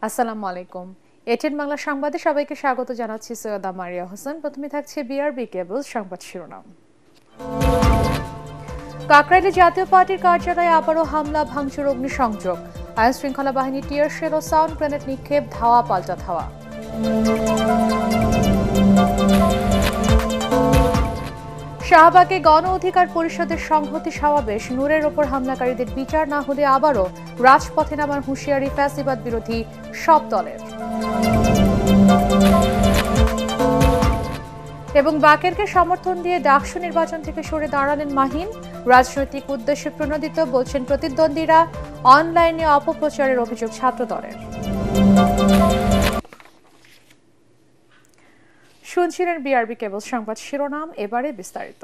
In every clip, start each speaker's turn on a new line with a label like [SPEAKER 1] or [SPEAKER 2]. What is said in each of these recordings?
[SPEAKER 1] আসসালামু আলাইকুম। এটিএন বাংলা সংবাদে সবাইকে স্বাগত জানাচ্ছি সৈয়দা মারিয়া হোসেন। প্রথমে থাকছে বিআরবি কেবল সংবাদ শিরোনাম। কাকরাইলে জাতীয় পার্টির কার্যালয়ে আবারও হামলা, ভাঙচুর, অগ্নিসংযোগ। আইন শৃঙ্খলা বাহিনী টিয়ার শেল ও সাউন্ড গ্রেনেড নিক্ষেপ, ধাওয়া পাল্টা ধাওয়া। শাহবাগে গণ অধিকার পরিষদের সংহতি সমাবেশ, নূরের ওপর হামলাকারীদের বিচার না হলে আবারও রাজপথে নামার হুঁশিয়ারি ফ্যাসিবাদ বিরোধী সব দলের। এবং বাকেরকে সমর্থন দিয়ে ডাকসু নির্বাচন থেকে সরে দাঁড়ালেন মাহিন। রাজনৈতিক উদ্দেশ্যে প্রণোদিত বলছেন প্রতিদ্বন্দ্বীরা। অনলাইনে অপপ্রচারের অভিযোগ ছাত্র দলের। শুনছিলেন বিআরবি কেবল সংবাদ শিরোনাম, এবারে বিস্তারিত।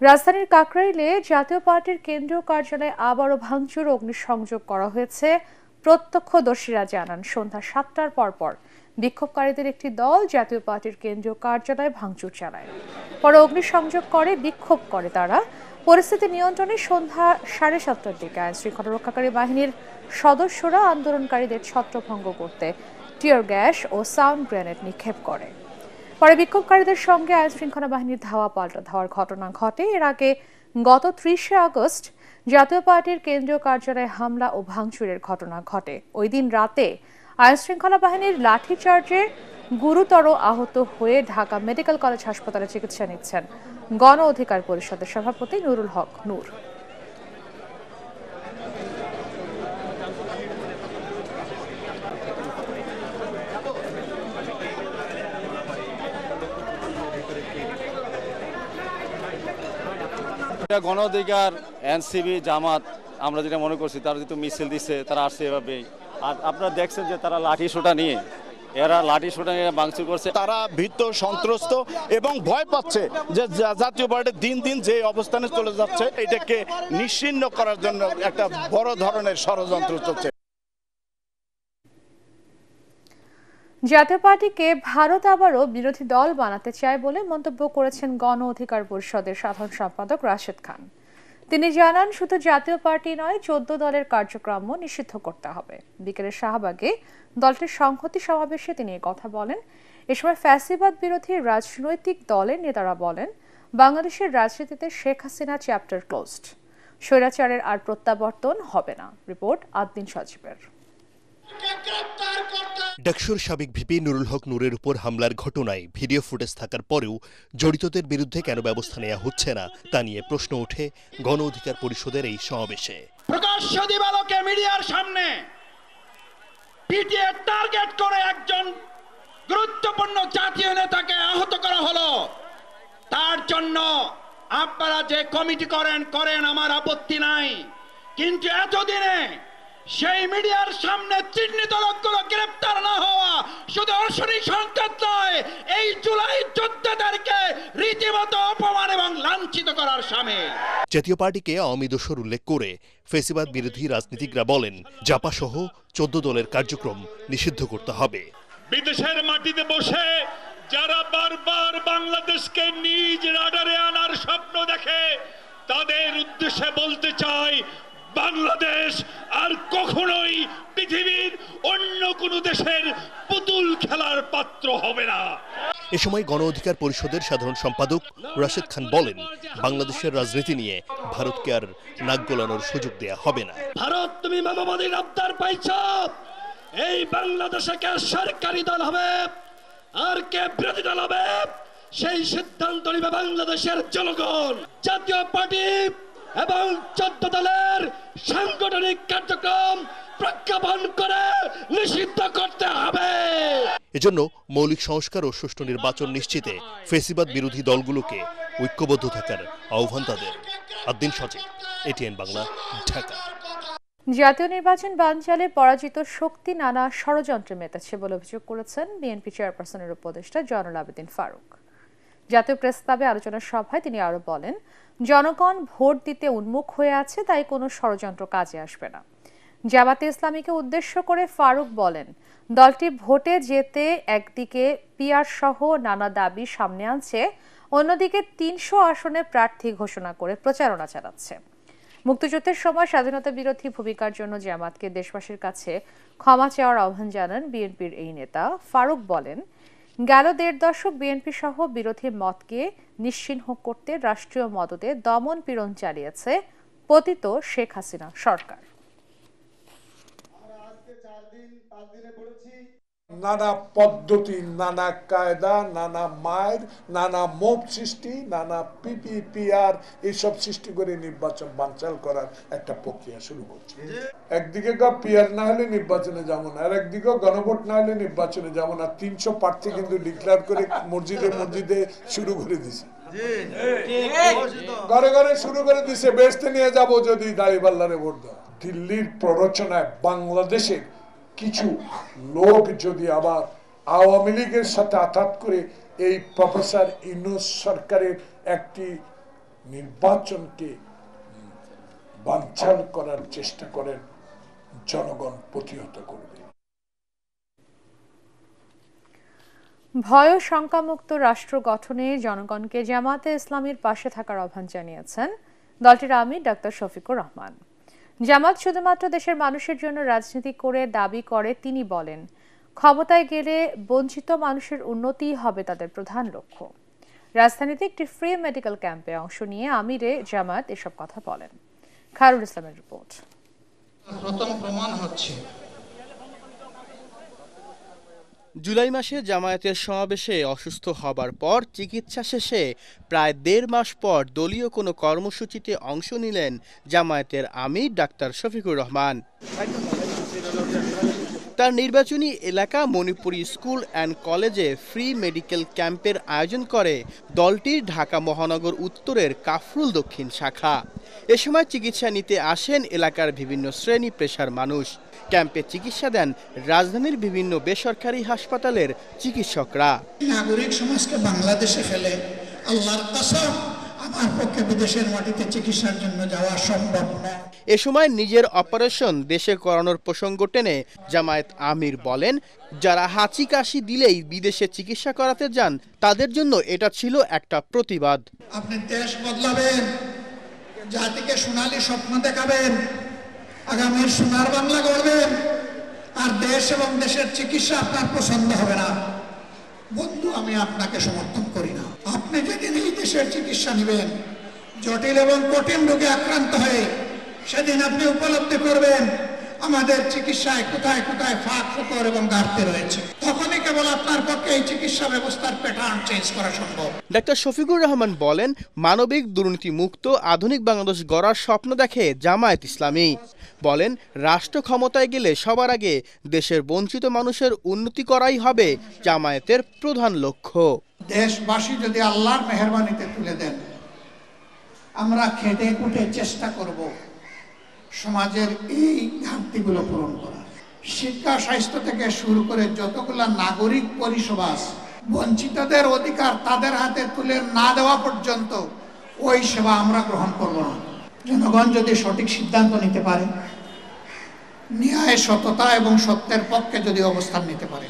[SPEAKER 1] রাজধানীর কাকরাইলে জাতীয় পার্টির কেন্দ্রীয় কার্যালয়ে আবারও ভাঙচুর, অগ্নিসংযোগ করা হয়েছে। প্রত্যক্ষদর্শীরা জানান, সন্ধ্যা 7টার পরপর বিক্ষোভকারীদের একটি দল জাতীয় পার্টির কেন্দ্রীয় কার্যালয়ে ভাঙচুর চালায়। পরে অগ্নিসংযোগ করে বিক্ষোভ করে তারা। পরিস্থিতি নিয়ন্ত্রণে সন্ধ্যা 7:30টার দিকে আইন শৃঙ্খলা রক্ষাকারী বাহিনীর সদস্যরা আন্দোলনকারীদের ছত্রভঙ্গ করতে টিয়ার গ্যাস ও সাউন্ড গ্রেনেড নিক্ষেপ করে। পরে বিক্ষোভকারীদের সঙ্গে আইন শৃঙ্খলা বাহিনীর ধাওয়া পাল্টা ধাওয়ার ঘটনা ঘটে। এর আগে গত 30শে আগস্ট জাতীয় পার্টির কেন্দ্রীয় কার্যালয়ে হামলা ও ভাঙচুরের ঘটনা ঘটে। ওই দিন রাতে আইন শৃঙ্খলা বাহিনীর লাঠিচার্জে গুরুতর আহত হয়ে ঢাকা মেডিকেল কলেজ হাসপাতালে চিকিৎসা নিচ্ছেন গণ অধিকার পরিষদের সভাপতি নুরুল হক নূর।
[SPEAKER 2] গণ অধিকার, এনসিবি, জামাত, আমরা যেটা মনে করছি তারা যেহেতু মিছিল দিচ্ছে, তারা আসছে এভাবেই। আর আপনারা দেখছেন যে তারা লাঠি সোটা নিয়ে ভাঙচুর করছে।
[SPEAKER 3] তারা ভীত, সন্ত্রস্ত এবং ভয় পাচ্ছে যে জাতীয় পার্টি দিন দিন যে অবস্থানে চলে যাচ্ছে, এটাকে নিশ্চিহ্ন করার জন্য একটা বড় ধরনের ষড়যন্ত্র চলছে।
[SPEAKER 1] জাতীয় পার্টিকে ভারত আবারও বিরোধী দল বানাতে চায় বলে মন্তব্য করেছেন গণ অধিকার পরিষদের সাধারণ সম্পাদক রাশেদ খান। তিনি জানান, শুধু জাতীয় পার্টি নয়, 14 দলের কার্যক্রমও নিষিদ্ধ করতে হবে। বিকেলে শাহবাগে দলটির সংহতি সমাবেশে তিনি কথা বলেন। এ সময় ফ্যাসিবাদ বিরোধী রাজনৈতিক দলের নেতারা বলেন, বাংলাদেশের রাজনীতিতে শেখ হাসিনা চ্যাপ্টার ক্লোজড, স্বৈরাচারের আর প্রত্যাবর্তন হবে না। রিপোর্ট আদ্দিন সজীবের।
[SPEAKER 4] ডাকসুর সাবেক ভিপি নুরুল হক নূরের উপর হামলার ঘটনায় ভিডিও ফুটেজ থাকার পরেও জড়িতদের বিরুদ্ধে কেন ব্যবস্থা নেওয়া হচ্ছে না তা নিয়ে প্রশ্ন ওঠে গণ অধিকার পরিষদের এই সমাবেশে।
[SPEAKER 5] প্রকাশ্য দিবালোকে মিডিয়ার সামনে পিটিএ টার্গেট করে একজন গুরুত্বপূর্ণ জাতীয় নেতাকে আহত করা হলো। তার জন্য আপনারা যে কমিটি করেন আমার আপত্তি নাই, কিন্তু এতদিনে সেই মিডিয়ার সামনে চিহ্নিত লোকগুলো গ্রেপ্তার না হওয়া শুধু অশনি সংকেত নয়, এই জুলাই যোদ্ধাদেরকে রীতিমতো অপমান এবং লাঞ্ছিত করার সামিল।
[SPEAKER 4] জাতীয় পার্টিকে আওয়ামী দোসর উল্লেখ করে ফ্যাসিবাদ বিরোধী রাজনীতিকরা বলেন, জাপা সহ 14 দলের কার্যক্রম নিষিদ্ধ করতে হবে।
[SPEAKER 6] বিদেশের মাটিতে বসে যারা বারবার বাংলাদেশকে নিজ রাডারে আনার স্বপ্ন দেখে, তাদের উদ্দেশ্যে বলতে চাই, বাংলাদেশ আর কখনোই পৃথিবীর অন্য কোনো দেশের পুতুল খেলার পাত্র হবে না।
[SPEAKER 4] এ সময় গণ অধিকার পরিষদের সাধারণ সম্পাদক রাশেদ খান বলেন, বাংলাদেশের রাজনীতি নিয়ে ভারতকে আর নাক গলানোর সুযোগ দেয়া হবে না।
[SPEAKER 5] ভারত, তুমি মানবাধিকার আবদার পাইছ, এই বাংলাদেশে কে সরকারি দল হবে আর কে বিরোধী দল হবে, সেই সিদ্ধান্ত নিবে বাংলাদেশের জনগণ। জাতীয় পার্টি এবং 14 দলের সাংগঠনিক কার্যক্রম প্রজ্ঞাপন করে নিষিদ্ধ করতে হবে।
[SPEAKER 4] এজন্য মৌলিক সংস্কার ও সুষ্ঠু নির্বাচন নিশ্চিতে ফ্যাসিবাদ বিরোধী দলগুলোকে ঐক্যবদ্ধ থাকার আহ্বান তাদের। আদ্দিন সজীব, এটিএন বাংলা, ঢাকা।
[SPEAKER 1] জাতীয় নির্বাচন বানচালে পরাজিত শক্তি নানা ষড়যন্ত্রে মেতেছে বলে অভিযোগ করেছেন বিএনপি চেয়ারপারসনের উপদেষ্টা জয়নুল আবেদিন ফারুক। জাতীয় প্রেস ক্লাবে আলোচনা সভায় তিনি আরো বলেন, জনগণ ভোট দিতে উন্মুখ হয়ে আছে, তাই কোনো ষড়যন্ত্র কাজে আসবে না। জামাতে ইসলামীকে উদ্দেশ্য করে ফারুক বলেন, দলটি ভোটে যেতে একদিকে পিআর সহ নানা দাবি সামনে আনছে, অন্যদিকে 300 আসনে প্রার্থী ঘোষণা করে প্রচারণা চালাচ্ছে। মুক্তিযুদ্ধের সময় স্বাধীনতা বিরোধী ভূমিকার জন্য জামাতকে দেশবাসীর কাছে ক্ষমা চাওয়ার আহ্বান জানান বিএনপির এই নেতা। ফারুক বলেন, গেল ১.৫ দশক বিএনপি সহ বিরোধী মতকে নিশ্চিহ্ন করতে রাষ্ট্রীয় মদদে দমন পীড়ন চালিয়েছে পতিত শেখ হাসিনা সরকার।
[SPEAKER 7] নানা পদ্ধতি, নানা কায়দা, নানা মায়ের, নানা মোব সৃষ্টি, নানা পিপিপিআর এইসব সৃষ্টি করে নির্বাচন বানচাল করার একটা প্রক্রিয়া শুরু করছে। একদিকে পিআর না হলে নির্বাচনে যাবো না, আর একদিকে গণভোট না হলে নির্বাচনে যাবো না। ৩০০ প্রার্থী কিন্তু ডিক্লেয়ার করে মসজিদে মসজিদে শুরু করে দিছে, ঘরে ঘরে শুরু করে দিছে। বেহেশতে নিয়ে যাব যদি দাঁড়িপাল্লারে ভোট দাও। দিল্লির প্ররোচনায় বাংলাদেশের কিছু লোক যদি আবার আওয়ামী লীগের সাথে আঘাত করে এই প্রফেসর ইউনূস সরকারের একটি নির্বাচনকে বানচাল করার চেষ্টা করেন, জনগণ প্রতিহত করবে।
[SPEAKER 1] ভয় ও শঙ্কামুক্ত রাষ্ট্র গঠনে জনগণকে জামাতে ইসলামীর পাশে থাকার আহ্বান জানিয়েছেন দলটির আমির ডাক্তার শফিকুর রহমান। জামাত শুধুমাত্র দেশের মানুষের জন্য রাজনীতি করে দাবি করে তিনি বলেন, ক্ষমতায় গেলে বঞ্চিত মানুষের উন্নতিই হবে তাদের প্রধান লক্ষ্য। রাজধানীতে একটি ফ্রি মেডিকেল ক্যাম্পে অংশ নিয়ে আমিরে জামাত এসব কথা বলেন। খায়রুল ইসলামের রিপোর্ট।
[SPEAKER 8] প্রথম প্রমাণ হচ্ছে
[SPEAKER 9] জুলাই মাসে জামায়াতের সমাবেশে অসুস্থ হবার পর চিকিৎসা শেষে প্রায় ১.৫ মাস পর দলীয় কোনো কর্মসূচিতে অংশ নিলেন জামায়াতের আমির ডাক্তার শফিকুর রহমান। তার নির্বাচনী এলাকা মণিপুরি স্কুল অ্যান্ড কলেজে ফ্রি মেডিকেল ক্যাম্পের আয়োজন করে দলটির ঢাকা মহানগর উত্তরের কাফরুল দক্ষিণ শাখা। এ সময় চিকিৎসা নিতে আসেন এলাকার বিভিন্ন শ্রেণী পেশার মানুষ। ক্যাম্পে চিকিৎসা দেন রাজধানীর বিভিন্ন বেসরকারি হাসপাতালের চিকিৎসকরা।
[SPEAKER 8] নাগরিক সমাজকে বাংলাদেশে ফেলে আল্লাহর কসম আমার পক্ষে বিদেশের মাটিতে চিকিৎসার জন্য যাওয়া সম্ভব না।
[SPEAKER 9] এ সময় নিজের অপারেশন দেশে করানোর প্রসঙ্গ টেনে জামায়াত আমির বলেন, যারা হাঁচি কাশি দিলেই বিদেশে চিকিৎসা করাতে যান তাদের জন্য এটা ছিল একটা প্রতিবাদ।
[SPEAKER 8] আপনি দেশ বদলাবেন, জাতিকে সোনালী স্বপ্ন দেখাবেন, আগামীর সোনার বাংলা গড়বেন, আর দেশ এবং দেশের চিকিৎসা আপনার পছন্দ হবে না। বন্ধু, আমি আপনাকে সমর্থন করি না। আপনি যেদিন এই দেশের চিকিৎসা নেবেন, জটিল এবং কঠিন রোগে আক্রান্ত হয়ে, সেদিন আপনি উপলব্ধি করবেন আমাদের চিকিৎসায় কোথায় কোথায় ফাঁক ফোকর এবং ঘাটতি রয়েছে। তখনই কেবল আপনার পক্ষে এই চিকিৎসা ব্যবস্থার প্যাটার্ন চেঞ্জ করা সম্ভব।
[SPEAKER 9] ডাক্তার শফিকুর রহমান বলেন, মানবিক দুর্নীতিমুক্ত আধুনিক বাংলাদেশ গড়ার স্বপ্ন দেখে জামায়াত ইসলামী। বলেন, রাষ্ট্র ক্ষমতায় গেলে সবার আগে দেশের বঞ্চিত মানুষের উন্নতি করাই হবে জামায়াতের প্রধান লক্ষ্য।
[SPEAKER 8] দেশবাসী যদি আল্লাহর মেহেরবানিতে তুলে দেন, আমরা খেটে খুঁটে চেষ্টা করব সমাজের এই ঘাটতিগুলো পূরণ করা। শিক্ষা, স্বাস্থ্য থেকে শুরু করে যতগুলো নাগরিক পরিষেবা, বঞ্চিতদের অধিকার তাদের হাতে তুলে না দেওয়া পর্যন্ত ওই সেবা আমরা গ্রহণ করব না। জনগণ যদি সঠিক সিদ্ধান্ত নিতে পারে, ন্যায়, সততা এবং সত্যের পক্ষে যদি অবস্থান নিতে পারে,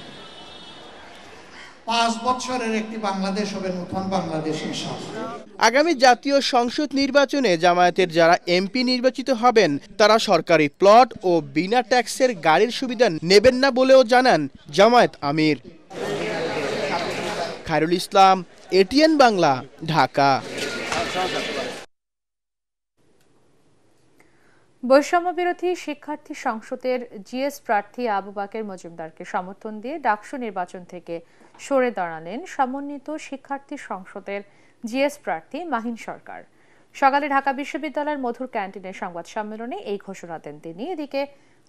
[SPEAKER 8] 5 বছরের একটি বাংলাদেশ হবে নতুন বাংলাদেশ ইনশাআল্লাহ।
[SPEAKER 9] আগামী জাতীয় সংসদ নির্বাচনে জামায়াতের যারা এমপি নির্বাচিত হবেন তারা সরকারি প্লট ও বিনা ট্যাক্সের গাড়ির সুবিধা নেবেন না বলেও জানান জামায়াত আমির। খায়রুল ইসলাম, এটিএন বাংলা, ঢাকা।
[SPEAKER 1] বৈষম্য বিরোধী শিক্ষার্থী সংসদের জিএস প্রার্থী আবু বাকের মজুমদারকে সমর্থন দিয়ে ডাকসু নির্বাচন থেকে সরে দাঁড়ালেন সমন্বিত শিক্ষার্থী সংসদের জিএস প্রার্থী মাহিন সরকার। সকালে ঢাকা বিশ্ববিদ্যালয়ের মধুর ক্যান্টিনের সংবাদ সম্মেলনে এই ঘোষণা দেন তিনি। এদিকে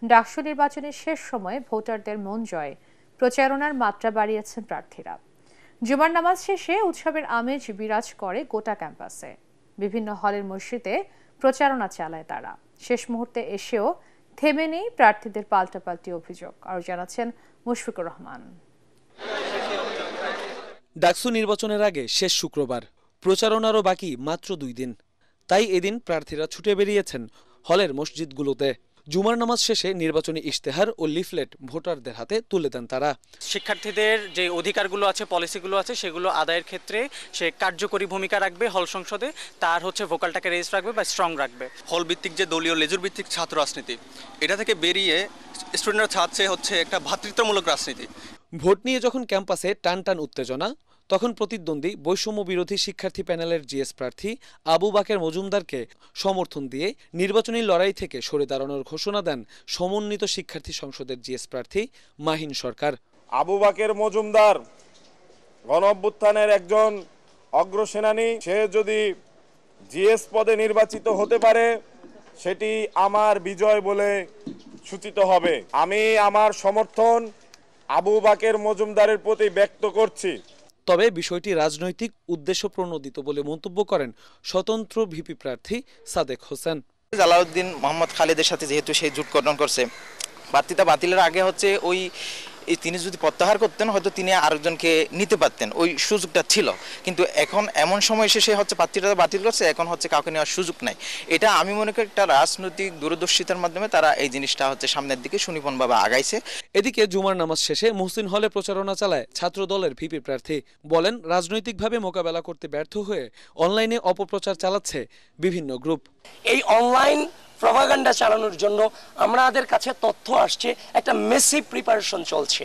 [SPEAKER 1] ডাকসু নির্বাচনের শেষ সময়ে ভোটারদের মন জয়ে প্রচারণার মাত্রা বাড়িয়েছেন প্রার্থীরা। জুমার নামাজ শেষে উৎসবের আমেজ বিরাজ করে গোটা ক্যাম্পাসে। বিভিন্ন হলের মসজিদে প্রচারণা চালায় তারা। শেষ মুহূর্তে এসেও থেমে নেই প্রার্থীদের পাল্টাপাল্টি অভিযোগ। আরও জানাচ্ছেন মুশফিকুর রহমান।
[SPEAKER 10] ডাকসু নির্বাচনের আগে শেষ শুক্রবার, প্রচারণারও বাকি মাত্র 2 দিন। তাই এদিন প্রার্থীরা ছুটে বেরিয়েছেন হলের মসজিদগুলোতে। জুমার নামাজ শেষে নির্বাচনী ইশতেহার ও লিফলেট ভোটারদের হাতে তুলে দেন তারা।
[SPEAKER 11] শিক্ষার্থীদের যে অধিকারগুলো আছে, পলিসিগুলো আছে, সেগুলো আদায়ের ক্ষেত্রে সে কার্যকরী ভূমিকা রাখবে হল সংসদে, তার ভোকালটাকে রেজ রাখবে বা স্ট্রং রাখবে।
[SPEAKER 12] হল ভিত্তিক যে দলীয় লেজুর ভিত্তিক ছাত্র রাজনীতি, এটা থেকে বেরিয়ে স্টুডেন্টরা চাচ্ছে একটা ভ্রাতৃত্বমূলক রাজনীতি।
[SPEAKER 10] ভোট নিয়ে যখন ক্যাম্পাসে টান টান উত্তেজনা, তখন প্রতিদ্বন্দ্বী বৈষম্য বিরোধী শিক্ষার্থী প্যানেলের জিএস প্রার্থী আবু বাকের মজুমদারকে সমর্থন দিয়ে নির্বাচনী লড়াই থেকে সরে দাঁড়ানোর ঘোষণা দেন সমন্বিত শিক্ষার্থী সংসদের জিএস প্রার্থী মাহিন সরকার।
[SPEAKER 13] আবু বাকের মজুমদার গণ অভ্যুত্থানের একজন অগ্রসেনানী, সে যদি জিএস পদে নির্বাচিত হতে পারে সেটি আমার বিজয় বলে সূচিত হবে। আমি আমার সমর্থন আবু বাকের মজুমদারের প্রতি ব্যক্ত করছি।
[SPEAKER 10] তবে বিষয়টি রাজনৈতিক উদ্দেশ্য প্রণোদিত বলে মন্তব্য করেন স্বতন্ত্র ভিপি প্রার্থী সাদেক হোসেন।
[SPEAKER 14] জালাউদ্দিন মোহাম্মদ খালেদের সাথে যেহেতু সেই জোট গঠন করছে, প্রার্থিতা বাতিলের আগে তিনি যদি প্রত্যাহার করতেন হয়তো তিনি আরেকজনকে নিতে পারতেন, ওই সুযোগটা ছিল। কিন্তু এখন এমন সময় এসে সে প্রার্থীটা বাতিল করছে, এখন কাউকে নেওয়ার সুযোগ নাই। এটা আমি মনে করি একটা রাজনৈতিক দূরদর্শিতার মাধ্যমে তারা এই জিনিসটা সামনের দিকে সুনিপুণভাবে আগাইছে।
[SPEAKER 10] এদিকে জুমার নামাজ শেষে মুহসিন হলে প্রচারণা চালায় ছাত্র দলের ভিপি প্রার্থী। বলেন, রাজনৈতিকভাবে মোকাবেলা করতে ব্যর্থ হয়ে অনলাইনে অপপ্রচার চালাচ্ছে বিভিন্ন গ্রুপ।
[SPEAKER 15] এই অনলাইন প্রপাগান্ডা চালানোর জন্য আমাদের কাছে তথ্য আসছে, একটা মেসিভ প্রিপারেশন চলছে।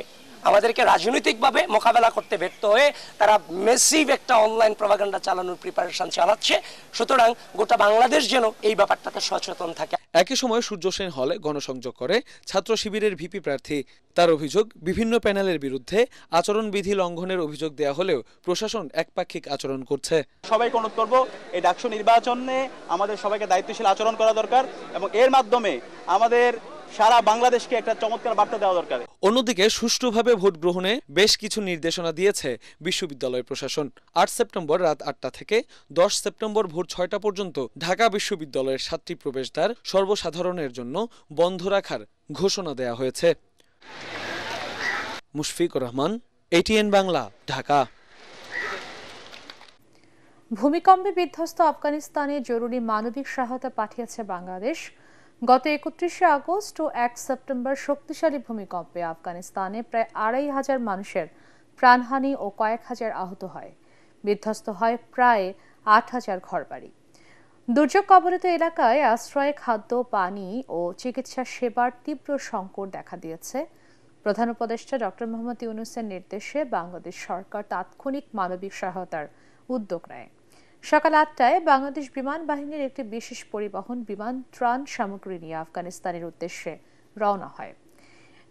[SPEAKER 15] আমাদেরকে রাজনৈতিকভাবে মোকাবেলা করতে ব্যর্থ হয়ে তারা মেসিভ একটা অনলাইন প্রপাগান্ডা চালানোর প্রিপারেশন চালাচ্ছে। সুতরাং গোটা বাংলাদেশ যেন এই ব্যাপারটাতে সচেতন থাকে।
[SPEAKER 10] একই সময় সূর্য সেন হলে গণসংযোগ করে ছাত্র শিবিরের ভিপি প্রার্থী। তার অভিযোগ, বিভিন্ন প্যানেলের বিরুদ্ধে আচরণবিধি লঙ্ঘনের অভিযোগ দেয়া হলেও প্রশাসন একপাক্ষিক আচরণ করছে।
[SPEAKER 16] সবাইকে অনুরোধ করব, এই ডাকসু নির্বাচনে আমাদের সবাইকে দায়িত্বশীল আচরণ করা দরকার এবং এর মাধ্যমে আমাদের সারা বাংলাদেশকে একটা চমৎকার বার্তা দেওয়া দরকার।
[SPEAKER 10] অন্যদিকে সুষ্ঠুভাবে ভোট গ্রহণে বেশ কিছু নির্দেশনা দিয়েছে বিশ্ববিদ্যালয় প্রশাসন। 8 সেপ্টেম্বর রাত 8টা থেকে 10 সেপ্টেম্বর ভোর 6টা পর্যন্ত ঢাকা বিশ্ববিদ্যালয়ের 7টি প্রবেশদ্বার সর্বসাধারণের জন্য বন্ধ রাখার ঘোষণা দেয়া হয়েছে। মুশফিকুর রহমান, ATN বাংলা, ঢাকা।
[SPEAKER 1] ভূমিকম্পে বিধ্বস্ত আফগানিস্তানে জরুরি মানবিক সহায়তা পাঠিয়েছে বাংলাদেশ। গত 31শে আগস্ট ও 1 সেপ্টেম্বর শক্তিশালী ভূমিকম্পে আফগানিস্তানে প্রায় 2500 মানুষের প্রাণহানি ও কয়েক হাজার আহত হয়। বিধ্বস্ত হয় প্রায় 8000 ঘরবাড়ি। দুর্যোগ কবলিত এলাকায় আশ্রয়, খাদ্য, পানি ও চিকিৎসা সেবার তীব্র সংকট দেখা দিয়েছে। প্রধান উপদেষ্টা ডক্টর মোহাম্মদ ইউনূসের নির্দেশে বাংলাদেশ সরকার তাৎক্ষণিক মানবিক সহায়তার উদ্যোগ নেয়। সকাল 8টায় বাংলাদেশ বিমান বাহিনীর একটি বিশেষ পরিবহন বিমান ত্রাণ সামগ্রী নিয়ে আফগানিস্তানের উদ্দেশ্যে রওনা হয়।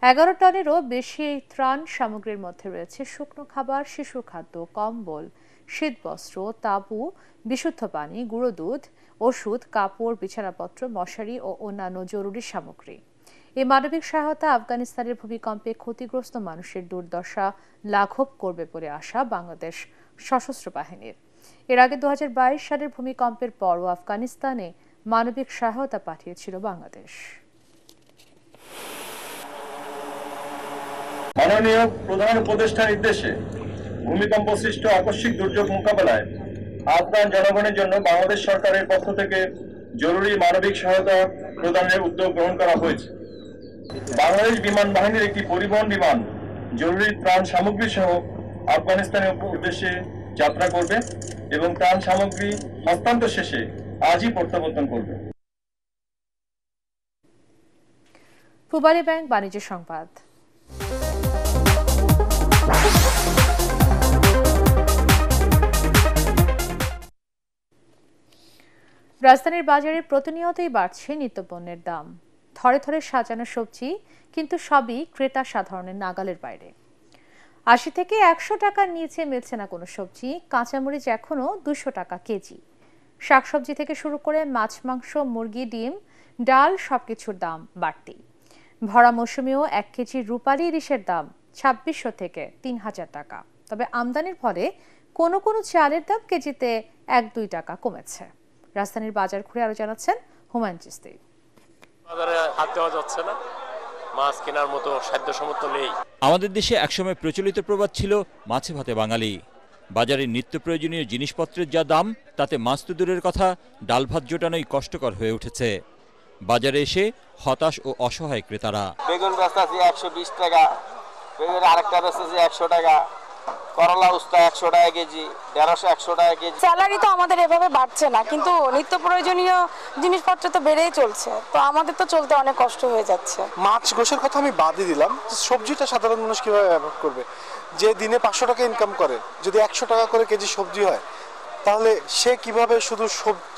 [SPEAKER 1] 11 টনেরও বেশি এই ত্রাণ সামগ্রীর মধ্যে রয়েছে শুকনো খাবার, শিশু খাদ্য, কম্বল, শীতবস্ত্র, তাঁবু, বিশুদ্ধ পানি, গুঁড়ো দুধ, ওষুধ, কাপড়, বিছানাপত্র, মশারি ও অন্যান্য জরুরি সামগ্রী। এই মানবিক সহায়তা আফগানিস্তানের ভূমিকম্পে ক্ষতিগ্রস্ত মানুষের দুর্দশা লাঘব করবে বলে আশা বাংলাদেশ সশস্ত্র বাহিনীর। এর আগে 2022 সালের ভূমিকম্পের পরও আফগানিস্তানে মানবিক সহায়তা পাঠিয়েছিল বাংলাদেশ।
[SPEAKER 13] মাননীয় প্রধান উপদেষ্টার নির্দেশে ভূমিকম্প সৃষ্ট আকস্মিক দুর্যোগ মোকাবেলায় আফগান জনগণের জন্য বাংলাদেশ সরকারের পক্ষ থেকে জরুরি মানবিক সহায়তা প্রদানের উদ্যোগ গ্রহণ করা হয়েছে। বাংলাদেশ বিমান বাহিনীর একটি পরিবহন বিমান জরুরি ত্রাণ সামগ্রী সহ আফগানিস্তানের উদ্দেশ্যে যাত্রা করবে এবং ত্রাণ সামগ্রী হস্তান্তর শেষে আজই প্রত্যাবর্তন করবে।
[SPEAKER 1] পূবালী ব্যাংক বাণিজ্য সংবাদ। রাজধানীর বাজারে প্রতিনিয়তই বাড়ছে নিত্যপণ্যের দাম। থরে থরে সাজানো সবজি, কিন্তু সবই ক্রেতা সাধারণের নাগালের বাইরে। 80 থেকে 100 টাকার নিচে মিলছে না কোনো সবজি। কাঁচামরিচ এখনও 200 টাকা কেজি। শাকসবজি থেকে শুরু করে মাছ, মাংস, মুরগি, ডিম, ডাল সবকিছুর দাম বাড়তি। ভরা মৌসুমেও 1 কেজি রূপালী ইলিশের দাম 2600 থেকে 3000 টাকা। তবে আমদানির ফলে কোনো কোনো চালের দাম কেজিতে 1-2 টাকা কমেছে। রাজধানীর বাজার ঘুরে আরো জানাচ্ছেন হুমায়ুন চিস্তি।
[SPEAKER 17] বাজারে হাত দেওয়া যাচ্ছে না, মাছ কেনার মতো সাধ্যসামর্থ্য নেই।
[SPEAKER 18] আমাদের দেশে একসময় প্রচলিত প্রবাদ ছিল মাছে ভাতে বাঙালি। বাজারে নিত্য প্রয়োজনীয় জিনিসপত্রের যা দাম, তাতে মাছ তো দূরের কথা, ডাল ভাত জোটানোই কষ্টকর হয়ে উঠেছে। বাজারে এসে হতাশ ও অসহায় ক্রেতারা।
[SPEAKER 19] বেগুন বেচতেছি 120 টাকা, বেগুন আরেকটা বেচতেছি 100 টাকা, করলা উস্তা 100 টাকা কেজি, ঢেঁড়স 100 টাকা কেজি।
[SPEAKER 20] স্যালারি তো আমাদের এভাবে বাড়ছে না, কিন্তু নিত্য প্রয়োজনীয় জিনিসপত্র তো বেড়েই চলছে, তো আমাদের তো চলতে অনেক কষ্ট হয়ে যাচ্ছে।
[SPEAKER 21] মাছ গোশের কথা আমি বাদই দিলাম, সবজিটা সাধারণ মানুষ কিভাবে ব্যবহার করবে? যে দিনে 500 টাকা ইনকাম করে, যদি 100 টাকা করে কেজি সবজি হয়, তাহলে সে কিভাবে শুধু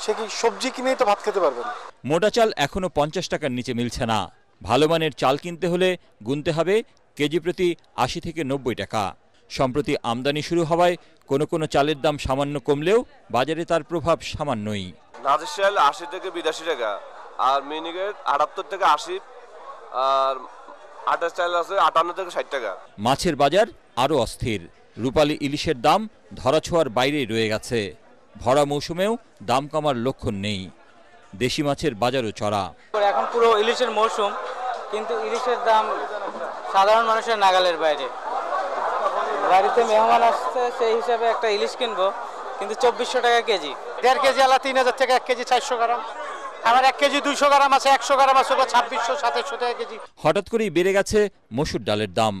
[SPEAKER 21] সে কি সবজি কিনেই তো ভাত খেতে পারবে না।
[SPEAKER 18] মোটা চাল এখনো 50 টাকার নিচে মিলছে না। ভালো মানের চাল কিনতে হলে গুনতে হবে কেজি প্রতি 80 থেকে 90 টাকা। সম্প্রতি আমদানি শুরু হওয়ায় কোনো চালের দাম সামান্য কমলেও বাজারে তার প্রভাব সামান্যই।
[SPEAKER 22] নাজির চাল 80 থেকে 82 টাকা, আর মিনিকেট 78 থেকে 80, আর আটার চাল আছে 58 থেকে 60 টাকা।
[SPEAKER 18] মাছের বাজার আরও অস্থির। রূপালী ইলিশের দাম ধরাছোঁয়ার বাইরেই রয়ে গেছে। ভরা মৌসুমেও দাম কমার লক্ষণ নেই। দেশি মাছের বাজারও চড়া।
[SPEAKER 23] এখন পুরো ইলিশের মৌসুম, কিন্তু ইলিশের দাম সাধারণ মানুষের নাগালের বাইরে। বাড়িতে মেহমান আসছে, সেই হিসাবে একটা ইলিশ কিনবো, কিন্তু 2400 টাকা কেজি।
[SPEAKER 21] 1.5 কেজি আলা 3000 টাকা, 1 কেজি 400 গ্রাম, আবার 1 কেজি 200 গ্রাম আছে, 100 গ্রাম আছে 2600 2700 টাকা কেজি।
[SPEAKER 18] হঠাৎ করেই বেড়ে গেছে মসুর ডালের দাম।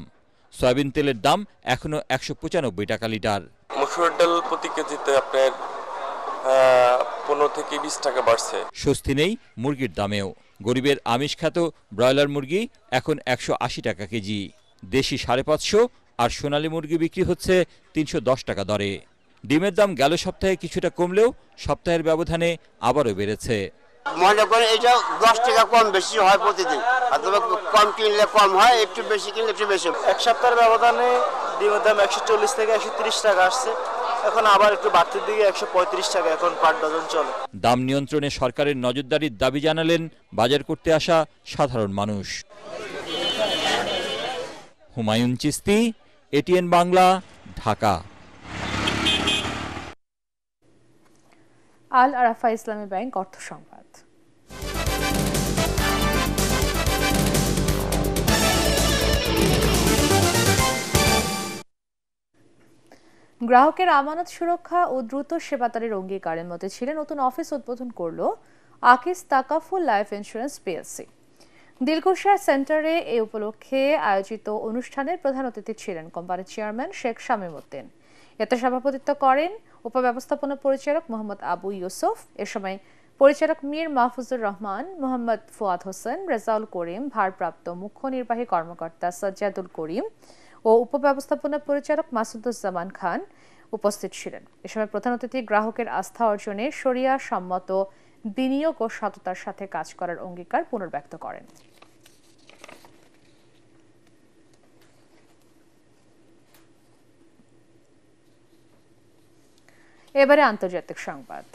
[SPEAKER 18] সয়াবিন তেলের দাম এখনো 195 টাকা লিটার।
[SPEAKER 17] মসুর ডাল প্রতি কেজিতে আপনার 15 থেকে 20 টাকা বাড়ছে।
[SPEAKER 18] স্বস্তি নেই মুরগির দামেও। গরিবের আমিষ খ্যাত ব্রয়লার মুরগি এখন 180 টাকা কেজি। দেশি 550 আর সোনালী মুরগি বিক্রি হচ্ছে 310 টাকা দরে। ডিমের দাম গেল সপ্তাহে কিছুটা কমলেও সপ্তাহের ব্যবধানে আবারও বেড়েছে।
[SPEAKER 24] মনে করেন এটা 10 টাকা কম বেশি হয় প্রতিদিন, অথবা কম কিনলে কম হয়, একটু বেশি কিনলে একটু বেশি।
[SPEAKER 23] এক সপ্তাহের ব্যবধানে ডিমের দাম 140 থেকে 130 টাকা আসছে, এখন আবার একটু বাড়তির দিকে 135 টাকা এখন পার ডজন চলে।
[SPEAKER 18] দাম নিয়ন্ত্রণে সরকারের নজরদারির দাবি জানালেন বাজার করতে আসা সাধারণ মানুষ। হুমায়ুন চিস্তি, এটিএন বাংলা, ঢাকা।
[SPEAKER 1] আল আরাফা ইসলামী ব্যাংক অর্থ সংবাদ। গ্রাহকের আমানত সুরক্ষা ও দ্রুত সেবাদারের অঙ্গীকারের মধ্যে ছিল নতুন অফিস উদ্বোধন করল আকিস Takaful life insurance PLC. Dilkusha সেন্টারে এই উপলক্ষে আয়োজিত অনুষ্ঠানের প্রধান অতিথি ছিলেন কোম্পানির চেয়ারম্যান শেখ শামীম উদ্দিন। এতে সভাপতিত্ব করেন উপব্যবস্থাপনা পরিচালক মোহাম্মদ আবু ইউসুফ। এ সময় পরিচালক মীর মাহফুজুর রহমান, মোহাম্মদ ফুয়াদ হোসেন, রেজাউল করিম, ভারপ্রাপ্ত মুখ্য নির্বাহী কর্মকর্তা সাজ্জাদুল করিম ও উপব্যবস্থাপনা পরিচালক মাসুদুজ্জামান খান উপস্থিত ছিলেন। এ সময় প্রধান অতিথি গ্রাহকের আস্থা অর্জনে শরিয়া সম্মত বিনিয়োগ ও সততার সাথে কাজ করার অঙ্গীকার পুনর্ব্যক্ত করেন। এবারে আন্তর্জাতিক সংবাদ।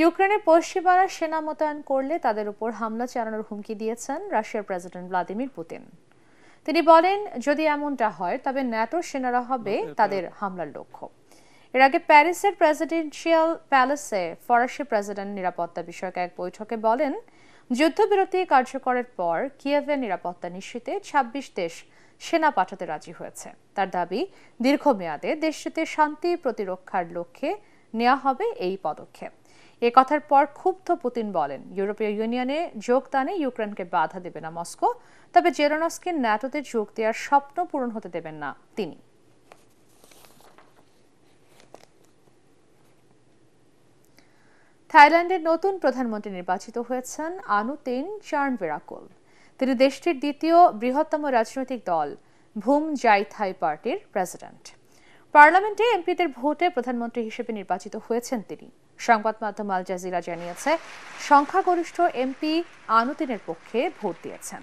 [SPEAKER 1] ইউক্রেনের পশ্চিমারা সেনা মোতায়েন করলে তাদের উপর হামলা চালানোর হুমকি দিয়েছেন রাশিয়ার প্রেসিডেন্ট ভ্লাদিমির পুতিন। তিনি বলেন, যদি এমনটা হয় তবে ন্যাটোর সেনারা হবে তাদের হামলার লক্ষ্য। এর আগে প্যারিসের প্রেসিডেন্সিয়াল প্যালেসে ফরাসি প্রেসিডেন্ট নিরাপত্তা বিষয়ক এক বৈঠকে বলেন, যুদ্ধবিরতি কার্যকরের পর কিয়েভের নিরাপত্তা নিশ্চিতে 26 দেশ সেনা পাঠাতে রাজি হয়েছে। তার দাবি, দীর্ঘমেয়াদে দেশটিতে শান্তি প্রতিরক্ষার লক্ষ্যে নেওয়া হবে এই পদক্ষেপ। এ কথার পর ক্ষুব্ধ পুতিন বলেন, ইউরোপীয় ইউনিয়নে যোগদানে ইউক্রেনকে বাধা দেবে না মস্কো, তবে জেলেনস্কির ন্যাটোতে যোগ দেওয়ার স্বপ্ন পূরণ হতে দেবেন না তিনি। থাইল্যান্ডের নতুন প্রধানমন্ত্রী নির্বাচিত হয়েছেন আনুতিন চার্নভিরাকুল। তিনি দেশটির দ্বিতীয় বৃহত্তম রাজনৈতিক দল ভুম জাই থাই পার্টির প্রেসিডেন্ট। পার্লামেন্টে এমপিদের ভোটে প্রধানমন্ত্রী হিসেবে নির্বাচিত হয়েছেন তিনি। সংবাদ মাধ্যম আল জাজিরা জানিয়েছে, সংখ্যাগরিষ্ঠ এমপি আনুতিনের পক্ষে ভোট দিয়েছেন।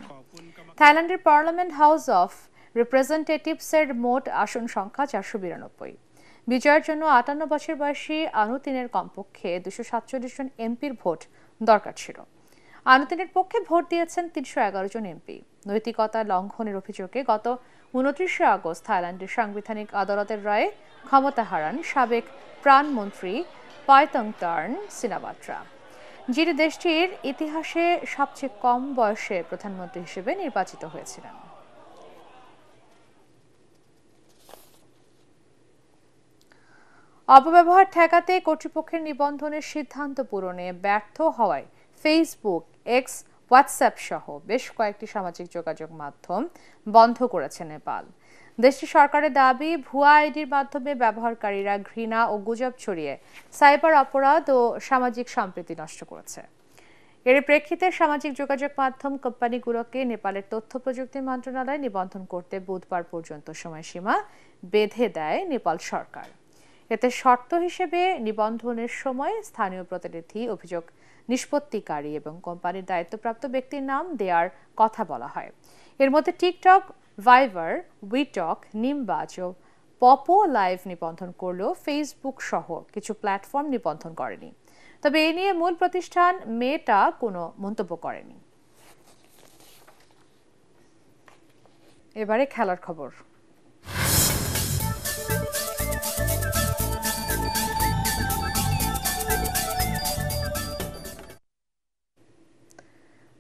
[SPEAKER 1] থাইল্যান্ডের পার্লামেন্ট হাউস অফ রিপ্রেজেন্টেটিভসের মোট আসন সংখ্যা 492। বিজয়ের জন্য 58 বছর বয়সী আনুতিনের কমপক্ষে 247 জন এমপির ভোট দরকার ছিল। আনুতিনের পক্ষে ভোট দিয়েছেন 311 জন এমপি। নৈতিকতা লঙ্ঘনের অভিযোগে গত 29 আগস্ট থাইল্যান্ডের সাংবিধানিক আদালতের রায়ে ক্ষমতা হারান সাবেক প্রাণমন্ত্রী পায়তংটার্ন সিনাবাত্রা, যিনি দেশটির ইতিহাসে সবচেয়ে কম বয়সে প্রধানমন্ত্রী হিসেবে নির্বাচিত হয়েছিলেন। অপব্যবহার ঠেকাতে কর্তৃপক্ষের নিবন্ধনের সিদ্ধান্ত পূরণে ব্যর্থ হওয়ায় ফেসবুক, এক্স, হোয়াটসঅ্যাপ সহ বেশ কয়েকটি সামাজিক যোগাযোগ মাধ্যম বন্ধ করেছে নেপাল। দেশটির সরকারের দাবি, ভুয়া আইডির মাধ্যমে ব্যবহারকারীরা ঘৃণা ও গুজব ছড়িয়ে সাইবার অপরাধ ও সামাজিক সম্প্রীতি নষ্ট করেছে। এর প্রেক্ষিতে সামাজিক যোগাযোগ মাধ্যম কোম্পানিগুলোকে নেপালের তথ্য প্রযুক্তি মন্ত্রণালয় নিবন্ধন করতে বুধবার পর্যন্ত সময়সীমা বেঁধে দেয় নেপাল সরকার। এতে শর্ত হিসেবে নিবন্ধনের সময় স্থানীয় প্রতিনিধি, অভিযোগ নিষ্পত্তিকারী এবং কোম্পানির দায়িত্বপ্রাপ্ত ব্যক্তির নাম দেওয়ার কথা বলা হয়। এর মধ্যে টিকটক, ভাইবার, উইটক, নিমবাজ ও পপো লাইভ নিবন্ধন করলেও ফেসবুক সহ কিছু প্ল্যাটফর্ম নিবন্ধন করেনি। তবে এ নিয়ে মূল প্রতিষ্ঠান মেটা কোনো মন্তব্য করেনি। এবারে খেলার খবর।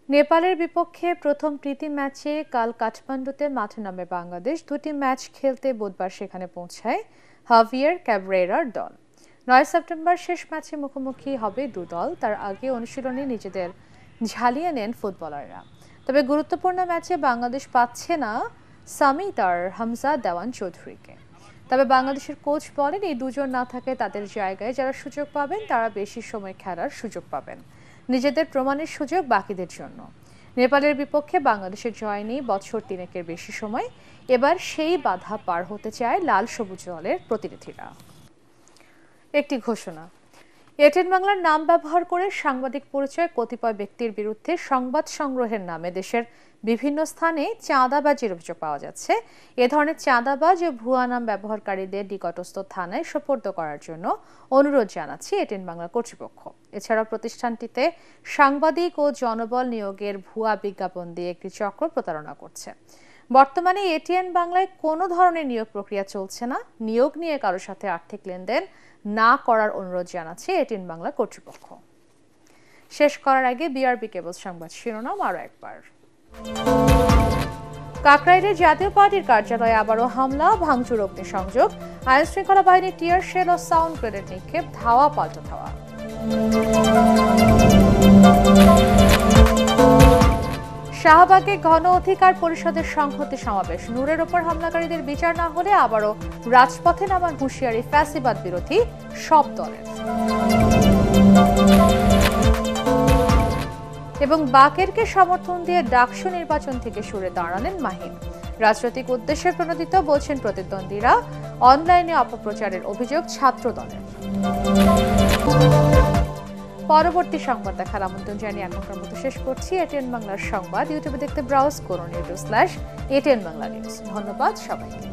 [SPEAKER 1] নেপালের বিপক্ষে প্রথম প্রীতি ম্যাচে কাল কাঠমান্ডুতে মাঠে নামে বাংলাদেশ। দুটি ম্যাচ খেলতে বুধবার সেখানে পৌঁছায় হাভিয়ের ক্যাবরেরার দল। 9 সেপ্টেম্বর শেষ ম্যাচে মুখোমুখি হবে দু দল। তার আগে অনুশীলনে নিজেদের ঝালিয়ে নেন ফুটবলাররা। তবে গুরুত্বপূর্ণ ম্যাচে বাংলাদেশ পাচ্ছে না সামিত আর হামজা দেওয়ান চৌধুরীকে। তবে বাংলাদেশের কোচ বলেন, এই দুজন না থাকে তাদের জায়গায় যারা সুযোগ পাবেন তারা বেশি সময় খেলার সুযোগ পাবেন। নিজেদের প্রমাণের সুযোগ বাকিদের জন্য। নেপালের বিপক্ষে বাংলাদেশের জয় নেই বছর 3-এর বেশি সময়। এবার সেই বাধা পার হতে চায় লাল সবুজ দলের প্রতিনিধিরা। একটি ঘোষণা। এটিএন বাংলার নাম ব্যবহার করে সাংবাদিক পরিচয় কতিপয় ব্যক্তির বিরুদ্ধে সংবাদ সংগ্রহের নামে দেশের বিভিন্ন স্থানে চাঁদাবাজির অভিযোগ পাওয়া যাচ্ছে। এ ধরনের চাঁদাবাজ ও ভুয়া নাম ব্যবহারকারীদের নিকটস্থ থানায় সোপর্দ করার জন্য অনুরোধ জানাচ্ছি এটিএন বাংলা কর্তৃপক্ষ। এছাড়াও প্রতিষ্ঠানটিতে সাংবাদিক ও জনবল নিয়োগের ভুয়া বিজ্ঞাপন দিয়ে একটি চক্র প্রতারণা করছে। বর্তমানে এটিএন বাংলায় কোনো ধরনের নিয়োগ প্রক্রিয়া চলছে না। নিয়োগ নিয়ে কারোর সাথে আর্থিক লেনদেন না করার অনুরোধ জানাচ্ছে এটিএন বাংলা কর্তৃপক্ষ। শেষ করার আগে বিআরবি কেবল সংবাদ শিরোনাম আরও একবার। কাকরাইলের জাতীয় পার্টির কার্যালয়ে আবারও হামলা, ভাঙচুর, অগ্নিসংযোগ, আইন শৃঙ্খলা বাহিনীর টিয়ার শেল ও সাউন্ড গ্রেনেড নিক্ষেপ, ধাওয়া পাল্টা ধাওয়া। শাহবাগে গণ অধিকার পরিষদের সংহতি সমাবেশ। নূরের ওপর হামলাকারীদের বিচার না হলে আবারও রাজপথে নামার হুঁশিয়ারি ফ্যাসিবাদ বিরোধী সব দলের। এবং বাকেরকে সমর্থন দিয়ে ডাকসু নির্বাচন থেকে সরে দাঁড়ালেন মাহিন। রাজনৈতিক উদ্দেশ্যে প্রণোদিত বলছেন প্রতিদ্বন্দ্বীরা। অনলাইনে অপপ্রচারের অভিযোগ ছাত্র দলের। পরবর্তী সংবাদ দেখার আমন্ত্রণ জানিয়ে এখনকার মতো শেষ করছি। এটিএন বাংলার সংবাদ ইউটিউবে দেখতে ব্রাউজ করুন youtube/ATN Bangla News। ধন্যবাদ সবাইকে।